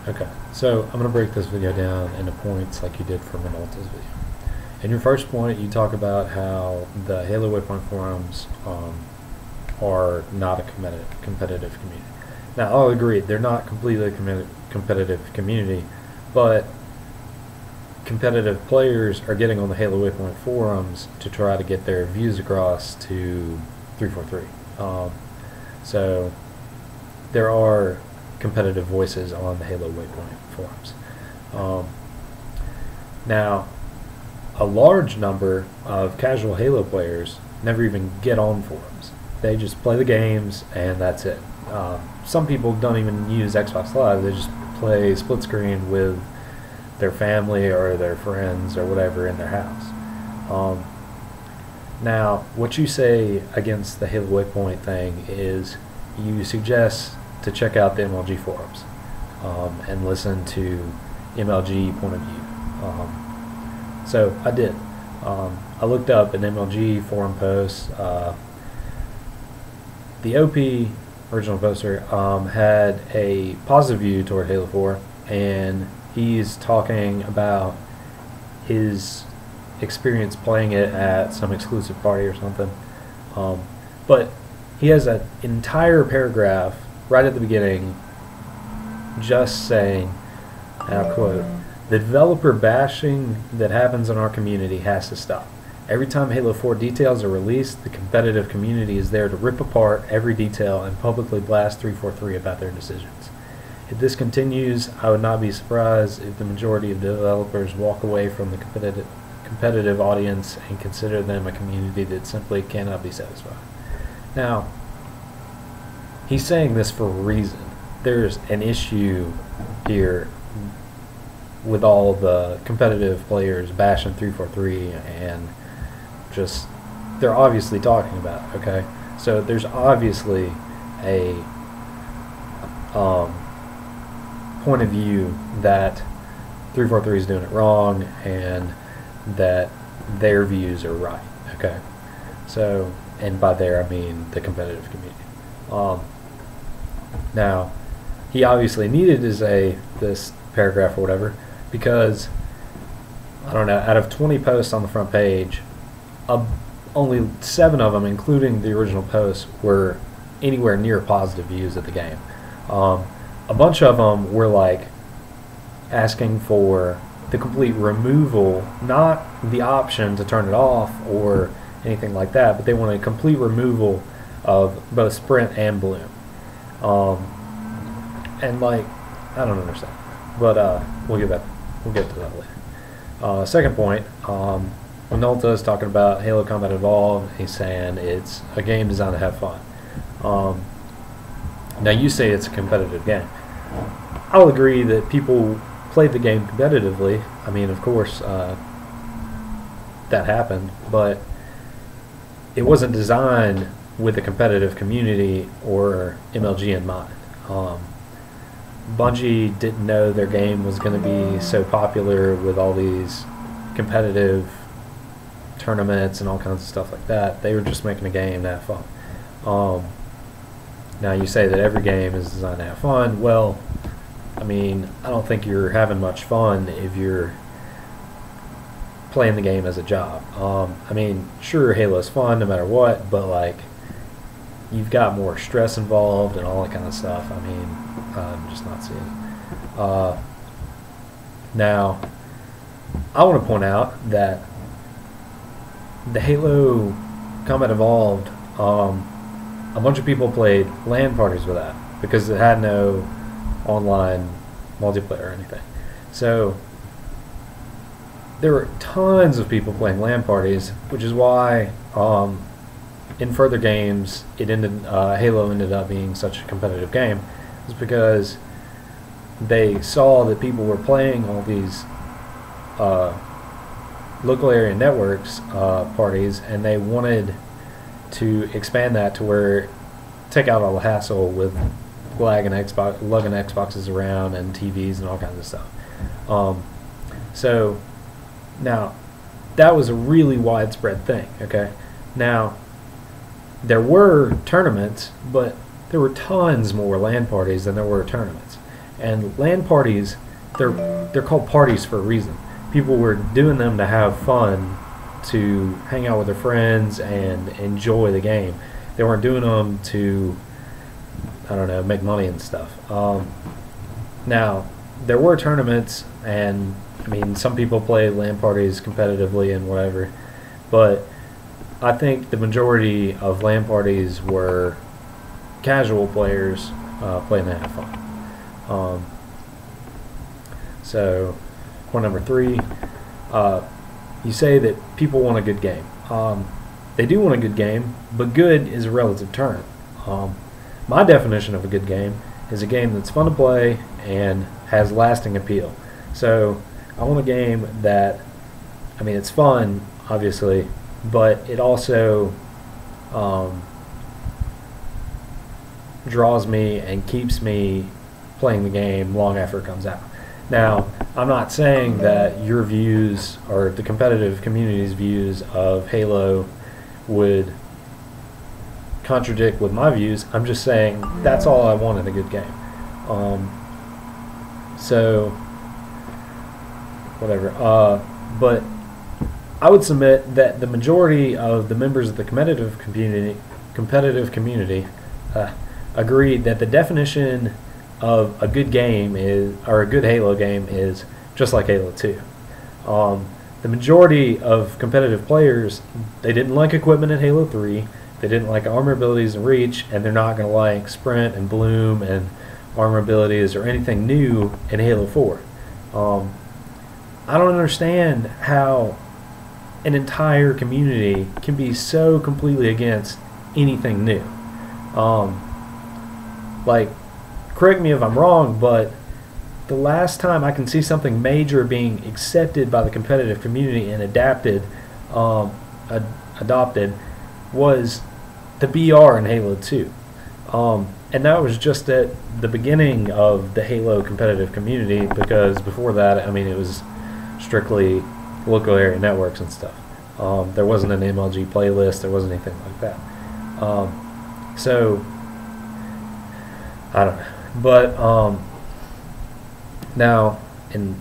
Okay, so I'm going to break this video down into points like you did for Minolta's video. In your first point, you talk about how the Halo Waypoint forums are not a competitive community. Now, I'll agree, they're not completely competitive community, but competitive players are getting on the Halo Waypoint forums to try to get their views across to 343. So there are competitive voices on the Halo Waypoint forums. Now, a large number of casual Halo players never even get on forums. They just play the games and that's it. Some people don't even use Xbox Live. They just play split screen with their family or their friends or whatever in their house. Now, what you say against the Halo Waypoint thing is you suggest to check out the MLG forums and listen to MLG point of view. So I did. I looked up an MLG forum post. The OP original poster had a positive view toward Halo 4, and he's talking about his experience playing it at some exclusive party or something. But he has an entire paragraph right at the beginning just saying, and I'll quote, "The developer bashing that happens in our community has to stop. Every time Halo 4 details are released, the competitive community is there to rip apart every detail and publicly blast 343 about their decisions. If this continues, I would not be surprised if the majority of developers walk away from the competitive audience and consider them a community that simply cannot be satisfied." Now, he's saying this for a reason. There's an issue here with all the competitive players bashing 343 and just, they're obviously talking about it, okay? So there's obviously a point of view that 343 is doing it wrong and that their views are right, okay? So, and by there I mean the competitive community. Now, he obviously needed to say this paragraph or whatever because, I don't know, out of 20 posts on the front page, only 7 of them, including the original post, were anywhere near positive views of the game. A bunch of them were like asking for the complete removal, not the option to turn it off or anything like that, but they wanted a complete removal of both Sprint and Bloom. And like, I don't understand, but we'll get to that later. Second point, Minolta is talking about Halo Combat Evolved. He's saying it's a game designed to have fun. Now you say it's a competitive game. I'll agree that people played the game competitively. I mean, of course, that happened, but it wasn't designed with a competitive community or MLG in mind. Bungie didn't know their game was going to be so popular with all these competitive tournaments and all kinds of stuff like that. They were just making a game to have fun. Now you say that every game is designed to have fun. Well, I mean, I don't think you're having much fun if you're playing the game as a job. I mean, sure, Halo's fun no matter what, but like, you've got more stress involved and all that kind of stuff. I mean, I'm just not seeing it. Now, I want to point out that the Halo Combat Evolved, a bunch of people played LAN parties with that because it had no online multiplayer or anything. So there were tons of people playing LAN parties, which is why in further games Halo ended up being such a competitive game. It's because they saw that people were playing all these local area networks parties, and they wanted to expand that to where take out all the hassle with lugging Xboxes around and TVs and all kinds of stuff. So now that was a really widespread thing. Okay, now there were tournaments, but there were tons more LAN parties than there were tournaments. And LAN parties, they're called parties for a reason. People were doing them to have fun, to hang out with their friends and enjoy the game. They weren't doing them to, I don't know, make money and stuff. Now, there were tournaments, and I mean, some people play LAN parties competitively and whatever, but I think the majority of LAN parties were casual players playing to have fun. So, point number 3, you say that people want a good game. They do want a good game, but good is a relative term. My definition of a good game is a game that's fun to play and has lasting appeal. So I want a game that, I mean, it's fun, obviously, but it also draws me and keeps me playing the game long after it comes out. Now, I'm not saying that your views or the competitive community's views of Halo would contradict with my views. I'm just saying that's all I want in a good game. So, whatever. But I would submit that the majority of the members of the competitive community agreed that the definition of a good game is, or a good Halo game is just like Halo 2. The majority of competitive players, they didn't like equipment in Halo 3, they didn't like armor abilities and reach, and they're not going to like sprint and bloom and armor abilities or anything new in Halo 4. I don't understand how an entire community can be so completely against anything new. Like, correct me if I'm wrong, but the last time I can see something major being accepted by the competitive community and adopted was the BR in Halo 2. And that was just at the beginning of the Halo competitive community, because before that, I mean, it was strictly local area networks and stuff. There wasn't an MLG playlist, there wasn't anything like that. So, I don't know. But, now, in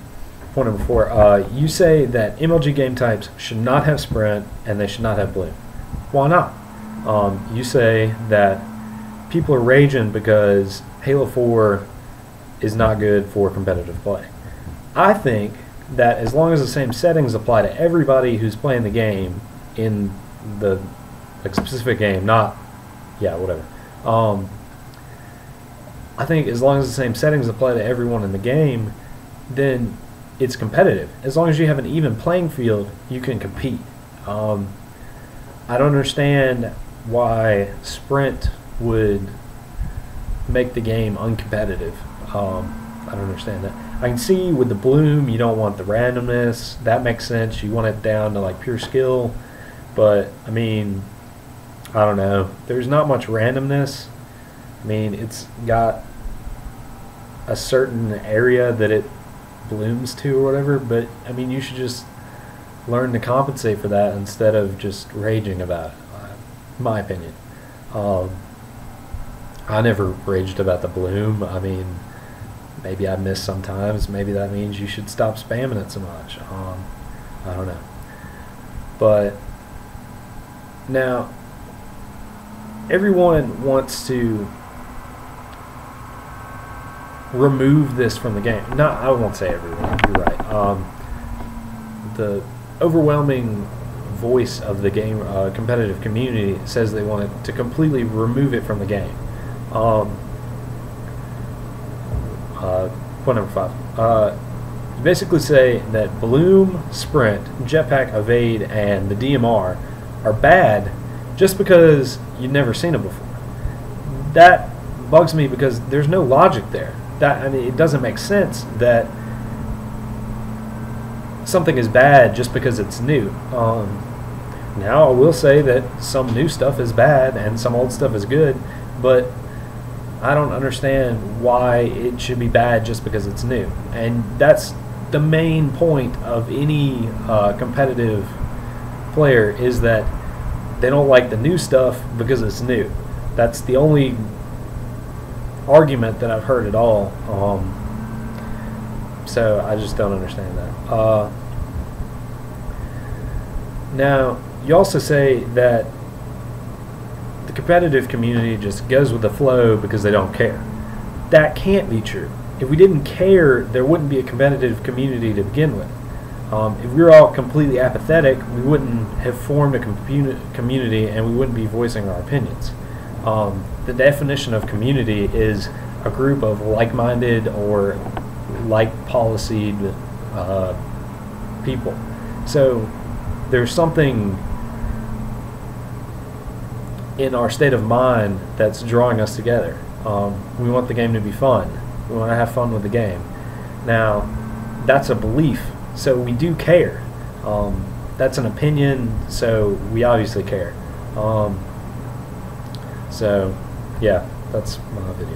point number 4, you say that MLG game types should not have sprint and they should not have bloom. Why not? You say that people are raging because Halo 4 is not good for competitive play. I think that as long as the same settings apply to everybody who's playing the game in the specific game, not, yeah, whatever. I think as long as the same settings apply to everyone in the game, then it's competitive. As long as you have an even playing field, you can compete. I don't understand why sprint would make the game uncompetitive. I don't understand that. I can see with the bloom, you don't want the randomness. That makes sense. You want it down to like pure skill. But, I mean, I don't know. There's not much randomness. I mean, it's got a certain area that it blooms to or whatever, but I mean, you should just learn to compensate for that instead of just raging about it, in my opinion. I never raged about the bloom. I mean, maybe I miss sometimes. Maybe that means you should stop spamming it so much. I don't know. But now, everyone wants to remove this from the game. No, I won't say everyone. You're right. The overwhelming voice of the game competitive community says they want it to completely remove it from the game. Point number 5. You basically say that Bloom, Sprint, Jetpack, Evade, and the DMR are bad just because you've never seen them before. That bugs me because there's no logic there. I mean, it doesn't make sense that something is bad just because it's new. Now, I will say that some new stuff is bad and some old stuff is good, but I don't understand why it should be bad just because it's new. And that's the main point of any competitive player, is that they don't like the new stuff because it's new. That's the only argument that I've heard at all. So I just don't understand that. Now, you also say that the competitive community just goes with the flow because they don't care. That can't be true. If we didn't care, there wouldn't be a competitive community to begin with. If we were all completely apathetic, we wouldn't have formed a community and we wouldn't be voicing our opinions. The definition of community is a group of like-minded or like-policied people. So there's something in our state of mind that's drawing us together. We want the game to be fun. We want to have fun with the game. Now, that's a belief, so we do care. That's an opinion, so we obviously care. So, yeah, that's my video.